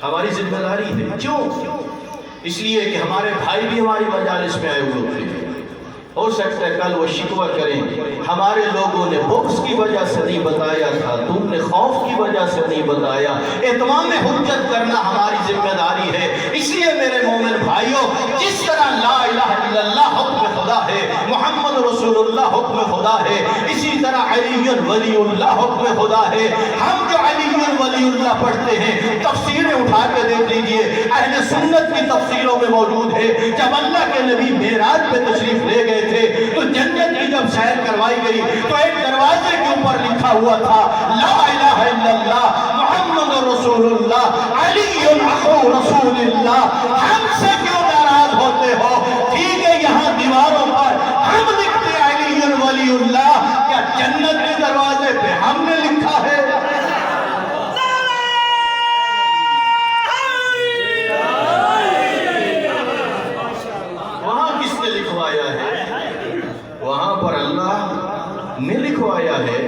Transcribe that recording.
ہماری ذمہ داری ہے۔ کیوں؟ اس لیے کہ ہمارے بھائی بھی ہماری مجالس میں آئے ہوئے ہوتے ہیں، ہو سکتا ہے کل وہ شکوہ کریں ہمارے لوگوں نے بغض کی وجہ سے نہیں بتایا تھا، تم نے خوف کی وجہ سے نہیں بتایا۔ اتمام حجت کرنا ہماری ذمہ داری ہے۔ اس لیے میرے مومن بھائیوں، جس طرح لا الہ الا اللہ حکم خدا ہے، محمد رسول اللہ حکم خدا ہے، اسی طرح علی ولی اللہ حکم خدا ہے۔ ہم جو علی ولی اللہ پڑھتے ہیں، تفسیریں اٹھا کے دیکھ لیجئے، اہل سنت کی تفسیروں میں موجود ہے۔ جب اللہ کے نبی معراج پہ تشریف لے گئے تھے تو جنت کی جب سیر کروائی گئی تو ایک دروازے کے اوپر لکھا ہوا تھا لا الہ الا اللہ محمد رسول اللہ علی اخو رسول اللہ۔ ہم سے کیوں ناراض ہوتے ہو؟ ٹھیک ہے، یہاں دیواروں پر ہم لکھتے علی ولی اللہ، کیا جنت کے دروازے پہ ہم نے لکھا ہے؟ وہاں پر اللہ نے لکھوایا ہے۔